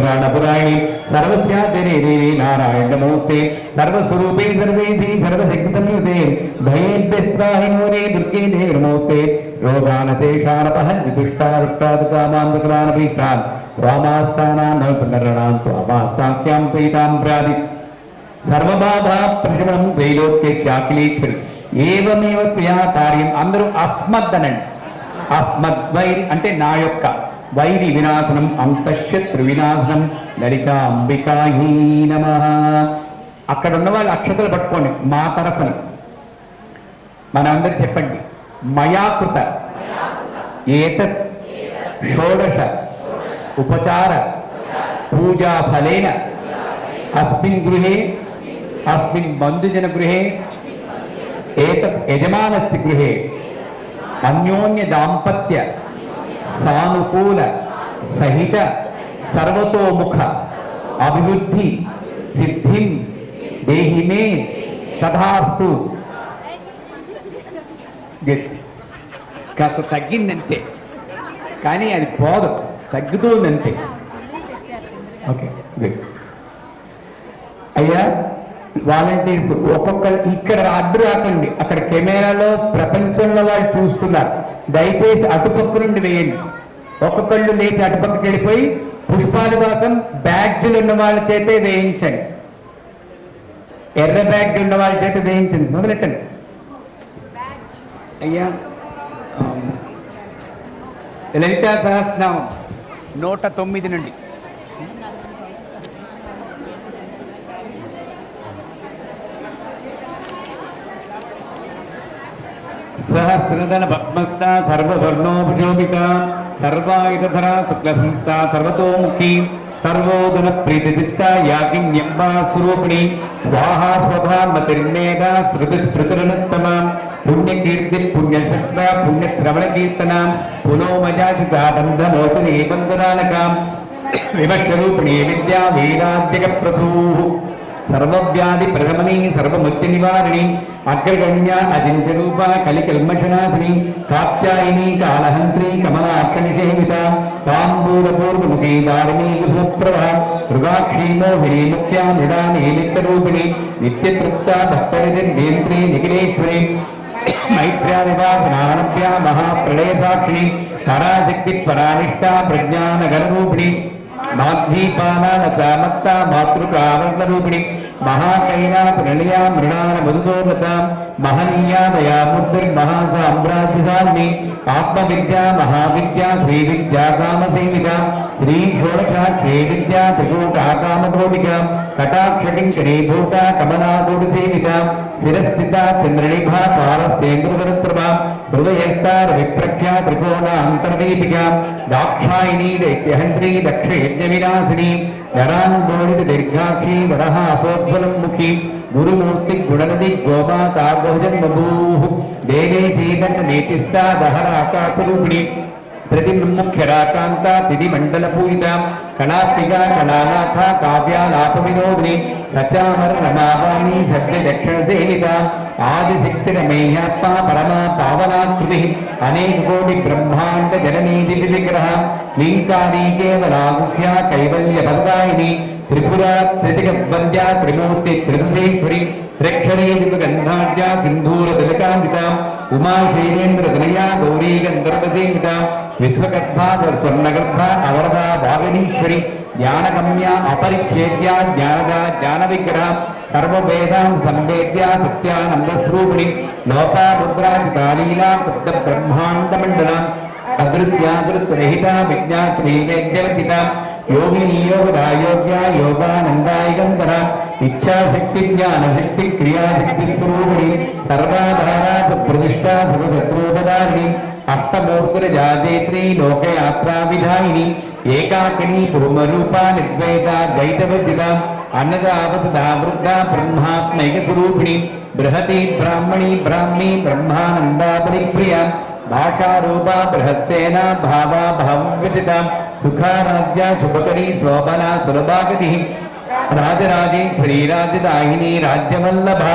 पुराणी सर्वस्यादिने देवी नारायण नमोस्ते सर्वस्वरूपे सर्वेधि सर्वशक्तिसंयुते भयेभ्यस्त्राहिनोरे दुर्गे देवी नमोस्ते रोगानशेषानपहन्ति दुष्टारुष्टादुकामान्दकरानभीष्टान् वामास्तानान् पुनरणान् स्वामास्ताख्यां प्रीतां प्रादि सर्वबाधा प्रशमनं त्रैलोक्ये चाकिलेश्वरि ఏవమేవ త్వయా కార్యం. అందరూ అస్మద్దనండి. అస్మద్వైరి అంటే నా యొక్క వైరి వినాశనం, అంతఃశత్రు వినాశనం, లలితా అంబికాయీ నమః. అక్కడ ఉన్న వాళ్ళు అక్షతలు పట్టుకోండి మా తరఫుని. మనందరూ చెప్పండి. మయాకృత ఏతత్ షోడశ ఉపచార పూజా ఫలేన అస్మిన్ గృహే అస్మిన్ బంధుజన గృహే ఏతత్ యజమానస్య గృహే అన్యోన్య దాంపత్య సానుకూల సహిత సర్వతోముఖ అభివృద్ధి సిద్ధిం దేహి మే తథాస్తు. కాస్త తగ్గిందంతే కానీ అది పోదు, తగ్గుతుందంతే. Okay good. అయ్యా వాలంటీర్స్ ఒక్కొక్కరు ఇక్కడ అడ్డు రాకండి. అక్కడ కెమెరాలో ప్రపంచంలో వాళ్ళు చూస్తున్నారు. దయచేసి అటుపక్క నుండి వేయండి. ఒక్కొక్కళ్ళు లేచి అటుపక్కకి వెళ్ళిపోయి పుష్పాల కోసం బ్యాగ్లు ఉన్న వాళ్ళ చేతే వేయించండి. ఎర్ర బ్యాగ్లు ఉన్న వాళ్ళ చేత వేయించండి. మొదలెట్టండి అయ్యా. లలితా సహస్రనామం 109 నుండి सहस्रदन पद्मस्ता सर्ववर्णोपशोभिता सर्वायुधधरा शुक्लसंस्था सर्वतोमुखी सर्वोदन प्रीतिदित्ता याज्ञ्यम्बा स्वरूपिणी स्वाहा स्वभामतिर्मेधा श्रुतिस्मृतिरनुत्तमा पुण्यकीर्ति पुण्यशस्त्रा पुण्यश्रवणकीर्तना पुनोमजाचिताबन्धमोचने बन्धनानका विमर्शरूपिणी विद्या वीराद्यकप्रसूः सर्वव्याधि प्रगमनी सर्वमुक्ति निवारिणी अग्रगण्या अजिंचरूपा कलिकल्मषनाशिनी कात्यायिनी कालहंत्री कमलाक्षनिषेविता तांबूलपूर्वमुखी दारिणी कुसुप्रभा मृगाक्षी मोहिनी मुख्या मृडानी नित्यरूपिणी नित्यतृप्ता भक्तनिधिर्नेत्री निखिलेश्वरी मैत्र्यादिवासनानभ्या महाप्रलय साक्षिणी पराशक्ति परानिष्ठा प्रज्ञानगणरूपिणी माध्वीपानालता मातृकावर्णरूपिणी महाकैलासनिलया मृणान मधुसोमता महनीया दयामुद्रिर्महासाम्राज्यसालिनी आत्मविद्या महाविद्या श्रीविद्या कामसेविका श्री षोडशाक्षी विद्या त्रिकूटा कामभौमिका कटाक्षकिङ्करीभूता कमलाकूटसेविका शिरस्थिता चन्द्रनिभा पारस्तेन्द्रवरप्रभा हृदयस्था रविप्रख्या त्रिकोणा अन्तर्दीपिका दाक्षायिनी दैत्यहन्त्री दक्षयज्ञविनाशिनी नरान्दोलित दीर्घाक्षी वरहासोज्ज्वलमुखी गुरुमूर्ति गुणनदी गोमाता बहुजन्मभूः देवे चेतननीतिस्था दहराकाशरूपिणी प्रतिमुख्यराकांता तिथिमंडल पूजिता कलात्मिका कलानाथा काव्यालापविनोदिनी सचामरमावाणी सत्य दक्षिण सेविता आदिशक्तिरमेह्यात्मा परमा पावनाकृतिः अनेक कोटि ब्रह्मांड जननी दिव्यविग्रह क्लींकारी केवलामुख्या कैवल्य फलदायिनी त्रिपुरा त्रिदिगवन्द्या त्रिमूर्ति त्रिदशेश्वरी त्रिक्षणे दिव्यगन्धाढ्या सिंधूर तिलकान्विता उमा शैलेन्द्र तनया गौरी गंधर्वसेविता विश्वगर्भा स्वर्णगर्भा अवरदा भाविनीश्वरी ज्ञानगम्या अपरिच्छेद्या ज्ञानदा ज्ञानविग्रह सर्ववेदां संवेद्या सत्यानंदस्वरूपिणी लोकारुद्रादिकालीला सप्त ब्रह्मांडमंडला अदृश्यादृश्यरहिता विज्ञात्री वैद्यवतिता योगिनी योगदा योग्या योगानंदायिगंधरा इच्छाशक्ति ज्ञानशक्ति क्रियाशक्ति स्वरूपिणी सर्वाधारा प्रतिष्ठा सर्वशत्रुपदारिणी अष्टमूर्तिरजादेत्री लोकयात्रा विधायिनी एकाकिनी पूर्वरूपा निर्द्वैता द्वैतवज्जिता अन्नदावसदा वृद्धा ब्रह्मात्मैक स्वरूपिणी बृहती ब्राह्मणी ब्राह्मी ब्रह्मानंदा परिप्रिया भाषारूपा बृहत्सेना भावा भावव्यतिता सुखाराज्या शुभकरी शोभना सुलभागतिः राजराजेश्वरी राजदायिनी राज्यवल्लभा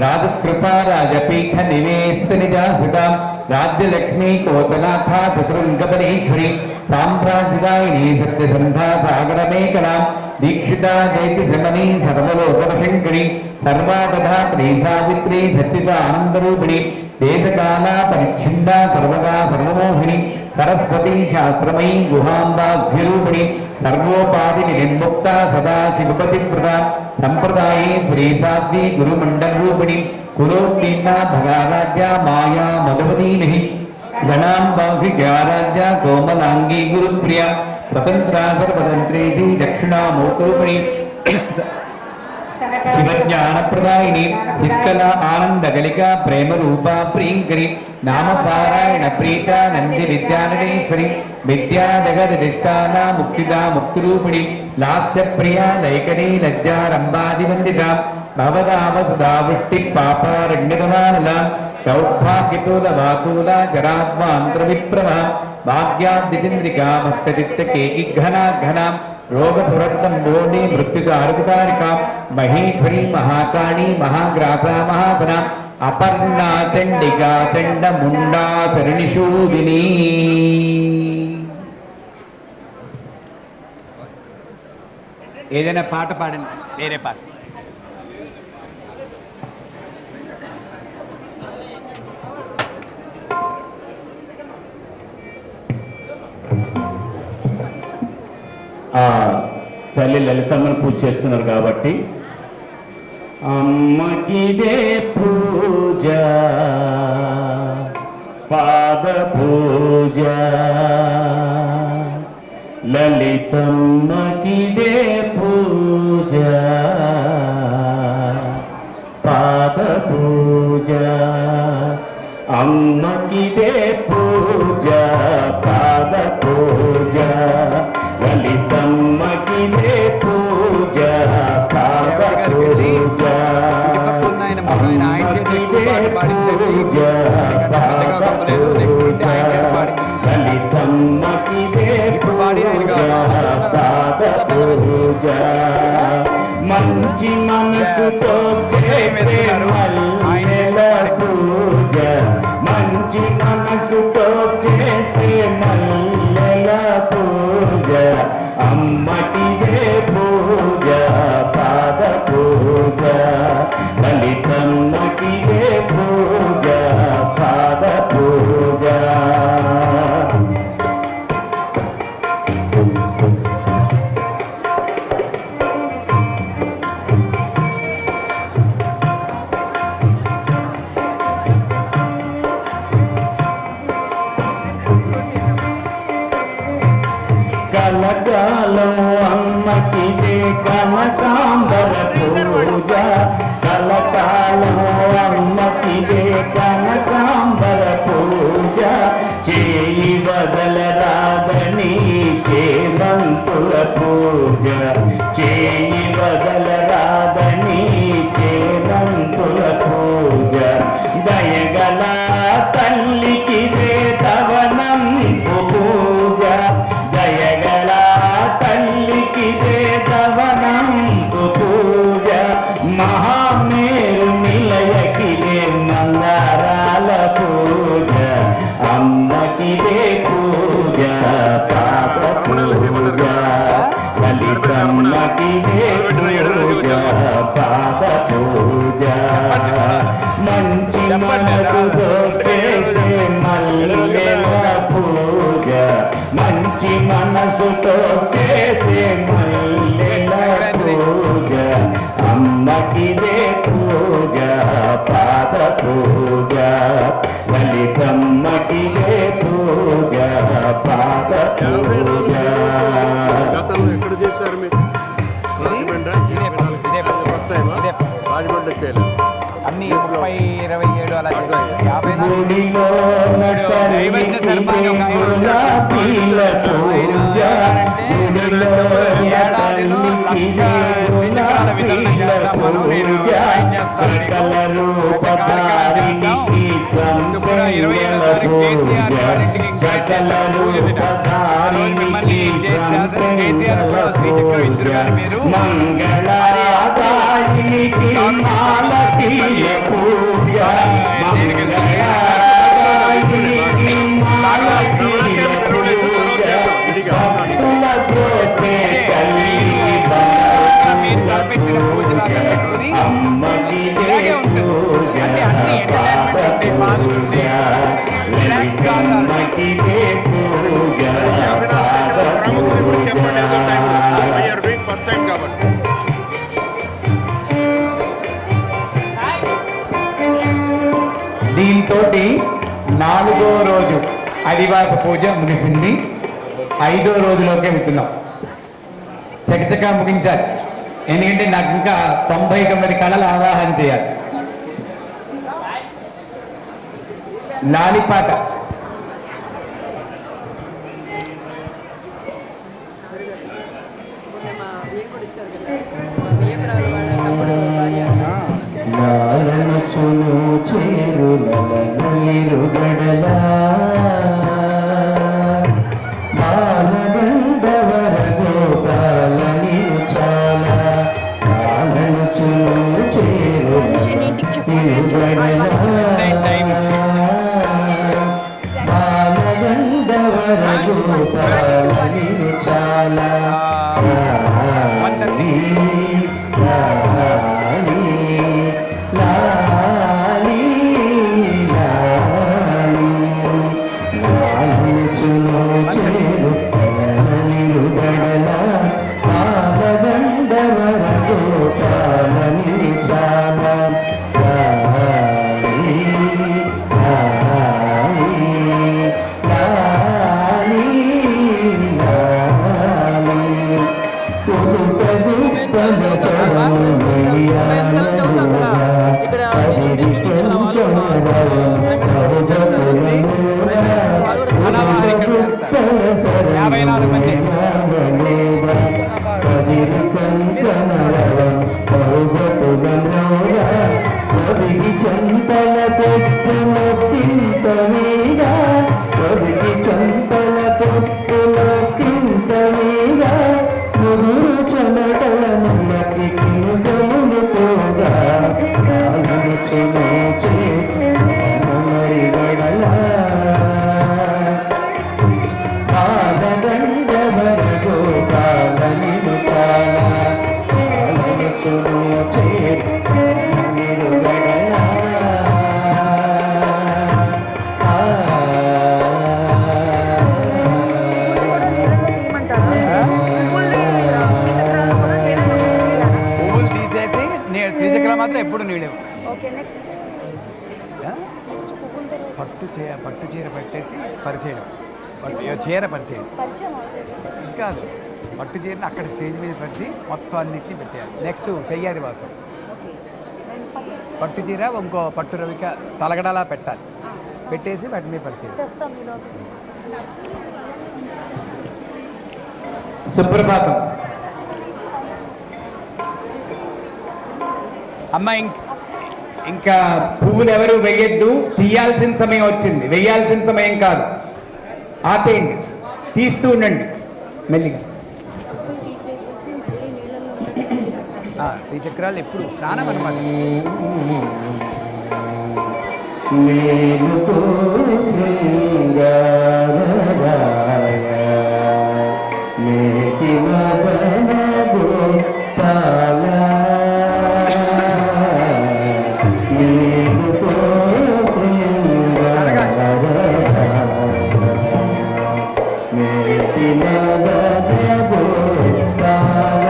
రాజకృపా రాజపీఠ నివేశిత నిజాసుతాం రాజ్యలక్ష్మీ కోచనాథ చతురంగపరీశ్వరి సామ్రాజ్యదాయిని సత్యసంధా సాగరమేకలాం దీక్షితా జైతి శమని సర్వలోకవశంకరి సర్వాదధా ప్రీ సావిత్రి సత్యత ఆనందరూపిణి వేదకాల పరిచ్ఛిన్నా సర్వగా సర్వమోహిని సరస్వతి శాస్త్రమయీ గుహాంబాభ్యరూపిణి సర్వోపాధి నిర్ముక్త సదా శివపతి ప్రద సంప్రదాయే శ్రీసాధ్వి గురుమండలరూపిణి కులోత్తీర్ణ భగారాజ్య మాయా మధువదీని గణాంబాభిజ్ఞారాజ్య కోమలాంగీ గురుప్రియ స్వతంత్రా సర్వతంత్రేజీ దక్షిణామూర్తిరూపిణి శివజ్ఞానప్రదాయిని చిత్కల ఆనందగలిక ప్రేమ రూపా ప్రీంకరి నామపారాయణ ప్రీత నంది విద్యానరేశ్వరి విద్యా జగదధిష్టాన ముక్తిదా ముక్తిరూపిణి లాస్య ప్రియ లైకనీ లజ్జారంభాదివందిత భవదావసుధావృష్టి పాపారణ్యతమానల సౌభాగ్యతూల వాతూల జరాత్మాంతరవిప్రభ భాగ్యాద్దిచంద్రికా భక్తచిత్తకేకిఘ్నా ఘనా రోగపురత్తంబోని మృత్యుదారుతారికా మహేశ్వరి మహాకాళి మహాగ్రాసా మహాధన అపర్ణా చండికా చండ ముండా శరణిషూదిని. ఏదైనా పాట పాడండి, వేరే పాట. తల్లి లలితమ్మను పూజ చేస్తున్నారు కాబట్టి అమ్మకిదే పూజ పాద పూజ లలితమ్మకిదే పూజ పాద పూజ అమ్మకిదే పూజ పాద పూజ లలితమ్మకిదే పూజ పాద పూజ అమ్మకిదే పూజ పాద పూజ లలితమ్మకిదే పూజ పాద పూజ మంచి మనసుతో చేసే మల్లెల పూజ మంచి మనసుతో చేసే మల్లెల పూజ అమ్మకిదే పూజ పాద పూజ లలితమ్మకిదే పూజ పాద పూజ. కలకాలం అమ్మకిదే కనకాంబర పూజ కలకాలం అమ్మకిదే కనకాంబర పూజ చేయి వదలరాదని చేమంతుల పూజ చేయి వదలరాదని చేమంతుల పూజ దయగల తల్లికిదే తవనంపు పూజ దయగల తల్లికిదే తవనంపు పూజ మహామేరు నిలయకిదే మందారాల పూజ అమ్మకిదే పూజ పాద పూజ లలితమ్మకిదే పూజ పాద పూజ మంచి మనసుతో చేసే మల్లెల పూజ మంచి మనసుతో చేసే మల్లెల పూజ అమ్మకిదే పూజ పాద పూజ లలితమ్మకిదే పూజ పాద పూజ. ఎక్కడ చేశారు మీరు? రాజమండ్రి చేయలేదు. అన్ని 30, 27 అలా గుడిలో సకల రూపధారిణి చొప్పున 27వ తారీఖు కేసీఆర్ గారింటికి ఇంకా పూజ ఆ రోజు మిమ్మల్ని కేసీఆర్ కూడా శ్రీచక్రం ఇద్దరు కానీ మీరు మీరు తలపెట్టిన పూజలు పెట్టుకుని ఇలాగే ఉంటుంది. అంటే అన్ని ఎంటర్టైన్మెంట్ ఉంటాయి, బాధలు ఉంటాయి, రిలాక్స్గా ఫస్ట్ టైం కాబట్టి దీంతో 4వ రోజు అదివాస పూజ ముగిసింది. 5వ రోజులోకి వెళ్తున్నాం. చకచకా ముగించాలి, ఎందుకంటే నాకు ఇంకా 99 కళలు ఆవాహన చేయాలి. లాలిపాట లాలనచును చేరులల నీరు గడలా బాలగంధవర గోపాల నీరు చాలా లాలనచును చేరులల నీరు గడలా బాలగంధవర గోపాల నీరు చాలా ఇక్కడ 54 మంది చంపల పొట్టులో కింతమీగా చంపల పొట్టులో కింతమీగా ముదురు చెమటల నమ్మకి కిందములు పోగా మరి గడలా బాలగంధవర గోపాల నిను చాలా పాలనచును చేరు గడలా పువ్వులు తీసేసి శ్రీచక్రం మాత్రం ఎప్పుడు నీళ్ళు పట్టు చీర పెట్టేసి పరిచయం చీర పరిచయం కాదు, పట్టు చీరని అక్కడ స్టేజ్ మీద పెట్టి మొత్తం అన్నిటిని పెట్టారు. నెక్స్ట్ సయ్యారి వాసం పట్టు చీర ఇంకో పట్టు రవిక తలగడలా పెట్టాలి, పెట్టేసి వాటి మీద పరిచయం. సుప్రభాతం. అమ్మ ఇంకా పువ్వులు ఎవరు వేయద్దు, తీయాల్సిన సమయం వచ్చింది, వేయాల్సిన సమయం కాదు. ఆపేయండి, తీస్తూ ఉండండి మెల్లిగా. శ్రీచక్రాలు ఎప్పుడు స్నానం అనమాట. మేలుకో శృంగారరాయ మేటి మదన గోపాల మేలుకో శృంగారరాయ మేటి మదన గోపాల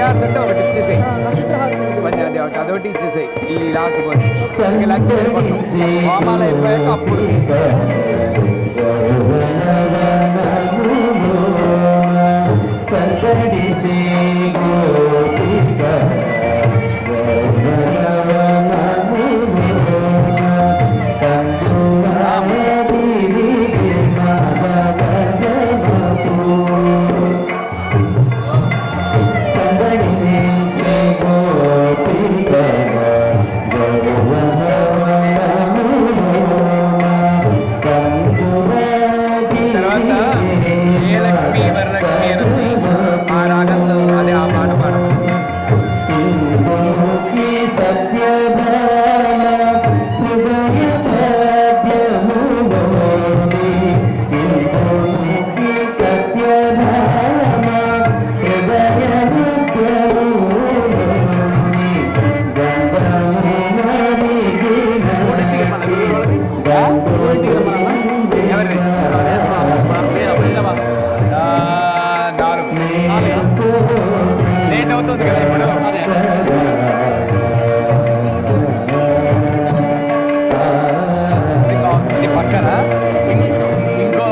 పంచహారతి అంటే ఒకటి ఇచ్చేసేయి, అదొకటి ఇచ్చేసేయి. ఈ లాస్ట్ పోయి లంచ్ వెళ్ళిపోతాం, హోమాలు అయిపోయాక అప్పుడు తర్వాత ఏ లక్ష్మి వరలక్ష్మి అని ఆ రాగంలో అదే ఆ పాట పాడడం. లేట్ అవుతుంది కదా ఇప్పుడు. ఇది పక్కన ఇంకో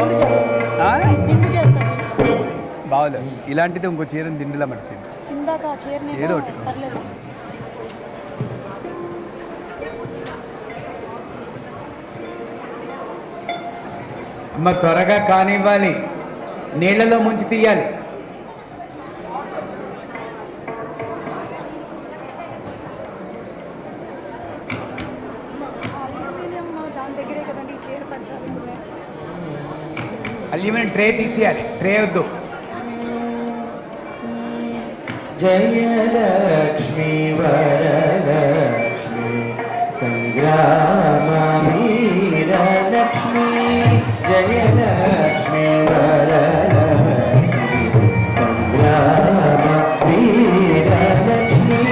బాగోలేదు. ఇలాంటిది ఇంకో చీరని దిండులా మడిచింది ఏదో ఒకటి. అమ్మ త్వరగా కానివ్వాలి, నీళ్ళలో ముంచి తీయాలి. అల్యూమినియం ట్రే తీసేయాలి, ట్రే వద్దు. జయలక్ష్మి వరలక్ష్మి సంగ్రామ వీరలక్ష్మి, జయలక్ష్మి వరలక్ష్మి సంగ్రామ వీరలక్ష్మి,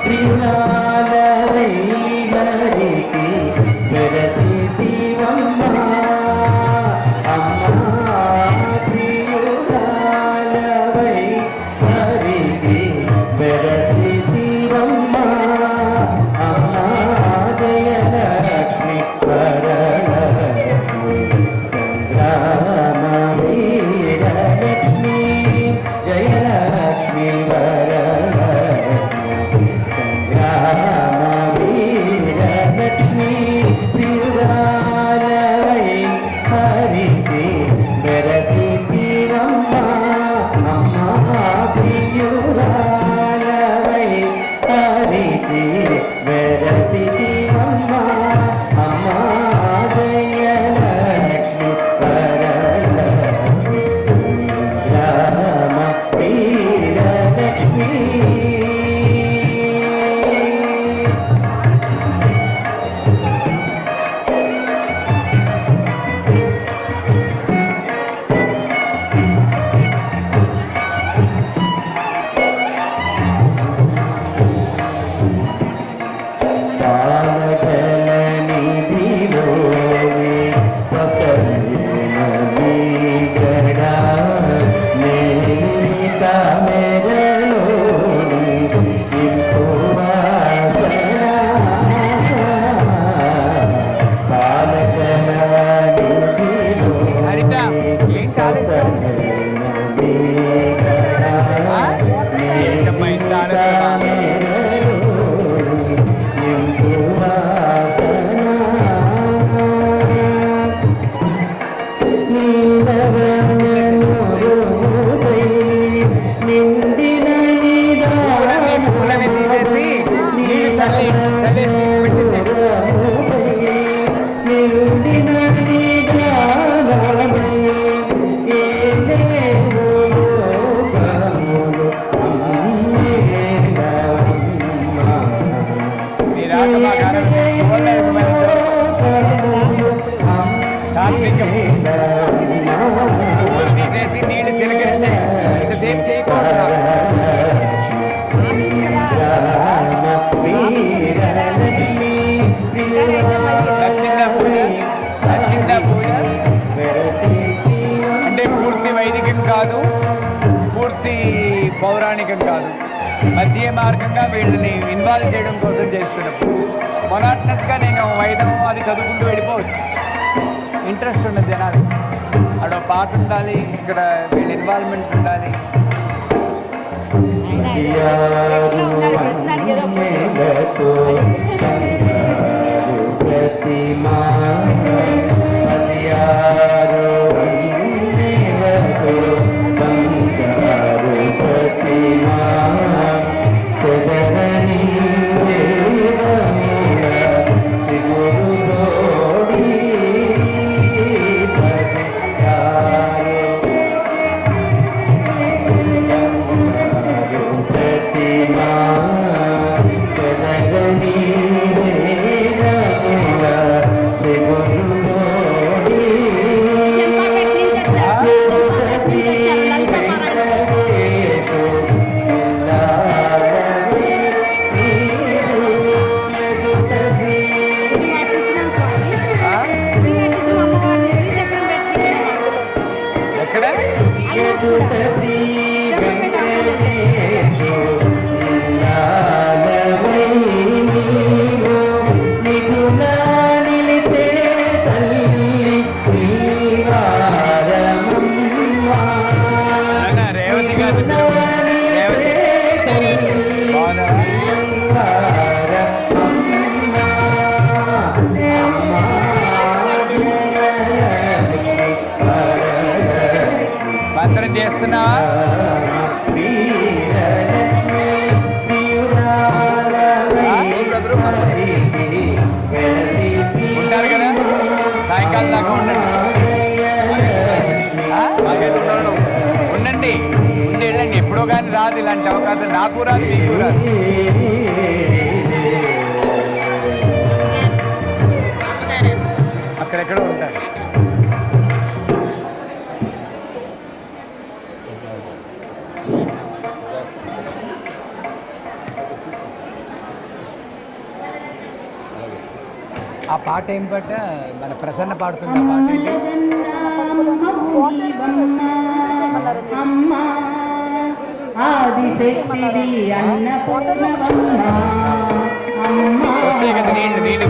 త్రినాల వైలరికి వెరసి శివమ్మ, అమ్మా ప్రియురాలవై హరికి వెరసి శివమ్మ, అమ్మా జయలక్ష్మి వరలక్ష్మి సంగ్రామ వీరలక్ష్మి, జయలక్ష్మి వరలక్ష్మి సంగ్రామ వీరలక్ష్మి, ప్రియురాలవై హరికి వెరసి శివమ్మ, అమ్మా ప్రియురాలవై హరికి వెరసి శివమ్మ, అమ్మా జయలక్ష్మి వరలక్ష్మి సంగ్రామ వీరలక్ష్మి, మధ్య మార్గంగా వీళ్ళని ఇన్వాల్వ్ చేయడం కోసం చేస్తున్నప్పుడు మొనాటనస్గా నేను వైద్యం అది చదువుకుంటూ వెళ్ళిపోవచ్చు. ఇంట్రెస్ట్ ఉన్నది జనాలు, అక్కడ పాట ఉండాలి, ఇక్కడ వీళ్ళ ఇన్వాల్వ్మెంట్ ఉండాలి. మంత్రం చేస్తున్నావా? ఉంటారు కదా, సాయంకాలం దాకా ఉండండి. ఉండండి, ఉండి వెళ్ళండి. ఎప్పుడో కానీ రాదు ఇలాంటి అవకాశం, నాకు రాదు, మీకు రాదు. అక్కడెక్కడో ఉంటారు. ఆ పాట ఏం పాట? మన ప్రసన్న పాడుతుంది ఆ పాట ఏంటి? వస్తాయి కదా నీళ్ళు, నీళ్ళు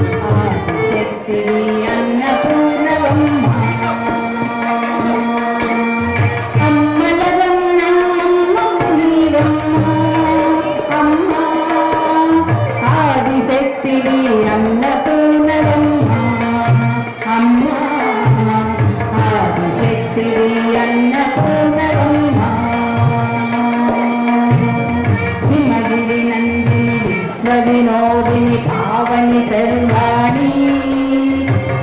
వినోదిని పావని సర్వాణి,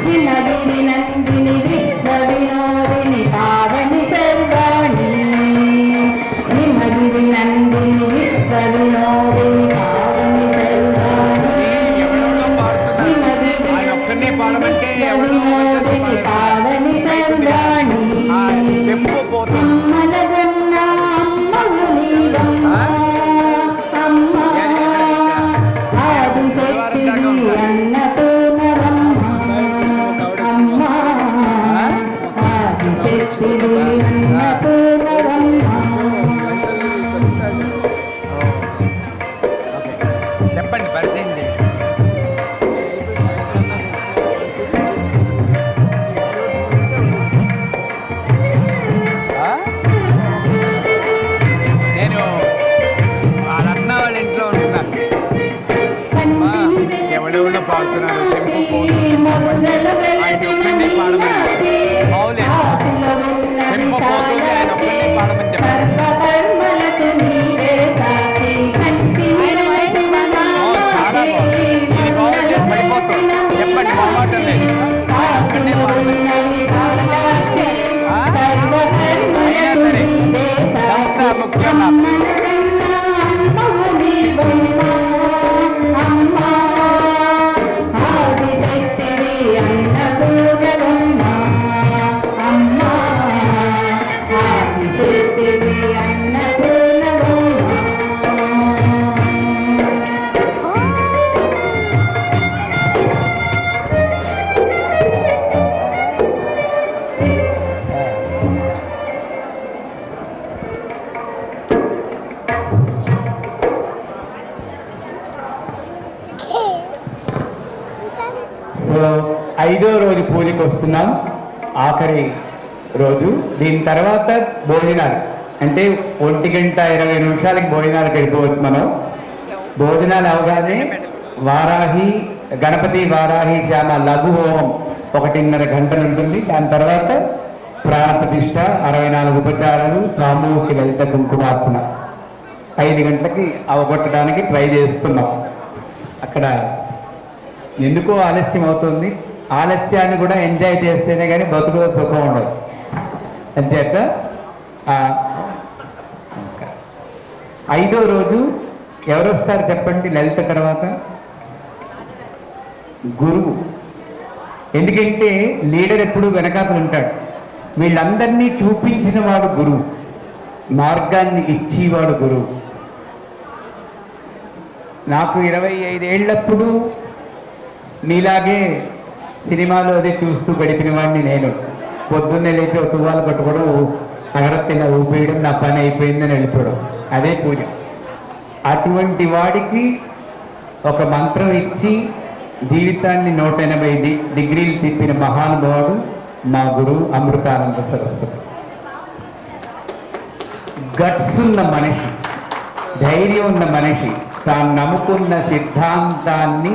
హిమగిరి నందిని విశ్వ వినోదిని పావని సర్వాణి, హిమగిరి నందిని విశ్వ వినోదిని పావని సర్వాణి, హిమగిరి నందిని పావని సర్వాణి, అమ్మలగన్న అమ్మవు నీవమ్మ, అమ్మ చెప్పండి, పరిచయం చేయండి. నేను వాళ్ళన్న వాళ్ళ ఇంట్లో ఉంటున్నాను. ఎవడెవడో పాడుతున్నారు, ఆయన ఒక్కడే పాడమని. మౌలే చెంపపోతుంది, ఆయన ఒక్కడే పాడమని చెప్పారు. చాలా బాగుంది, ఇది బాగుంది, పడిపోతుంది. చెప్పండి, బాగుంటుంది లేదు, ఒక్కడే పాడమని. అయినా సరే ఎంత ముఖ్యం ఆదిశక్తి అన్నపూర్ణ 5వ రోజు పూజకి వస్తున్నాం, ఆఖరి రోజు. దీని తర్వాత భోజనాలు, అంటే 1:20 భోజనాలకు వెళ్ళిపోవచ్చు మనం. భోజనాలు అవగానే వారాహి గణపతి వారాహి శ్యామ లఘు హోమం 1:30 గంటలు ఉంటుంది. దాని తర్వాత ప్రాణప్రతిష్ఠ, 64 ఉపచారాలు, సామూహిక లలిత కుంకుమార్చన 5 గంటలకి అవగొట్టడానికి ట్రై చేస్తున్నాం. అక్కడ ఎందుకో ఆలస్యం అవుతుంది. ఆలస్యాన్ని కూడా ఎంజాయ్ చేస్తేనే కానీ బతుకులో సుఖం ఉండదు. అంచేత నమస్కారం. 5వ రోజు ఎవరు వస్తారు చెప్పండి? లలిత తర్వాత గురువు. ఎందుకంటే లీడర్ ఎప్పుడు వెనకాతలు ఉంటాడు. వీళ్ళందరినీ చూపించిన వాడు గురువు, మార్గాన్ని ఇచ్చేవాడు గురువు. నాకు 25 ఏళ్ళప్పుడు నీలాగే సినిమాలో అది చూస్తూ గడిపిన వాడిని నేను. పొద్దున్నే లేచి తువ్వాలు కట్టుకోవడం, అగరత్తిలా ఊపేయడం, నా పని అయిపోయిందని వెళ్ళిపోవడం, అదే పూజ. అటువంటి వాడికి ఒక మంత్రం ఇచ్చి జీవితాన్ని 180 డిగ్రీలు తిప్పిన మహానుభావుడు మా గురువు అమృతానంద సరస్వతి. గట్స్ ఉన్న మనిషి, ధైర్యం ఉన్న మనిషి, తాను నమ్ముకున్న సిద్ధాంతాన్ని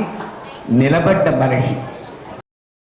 నిలబడ్డ మనిషి.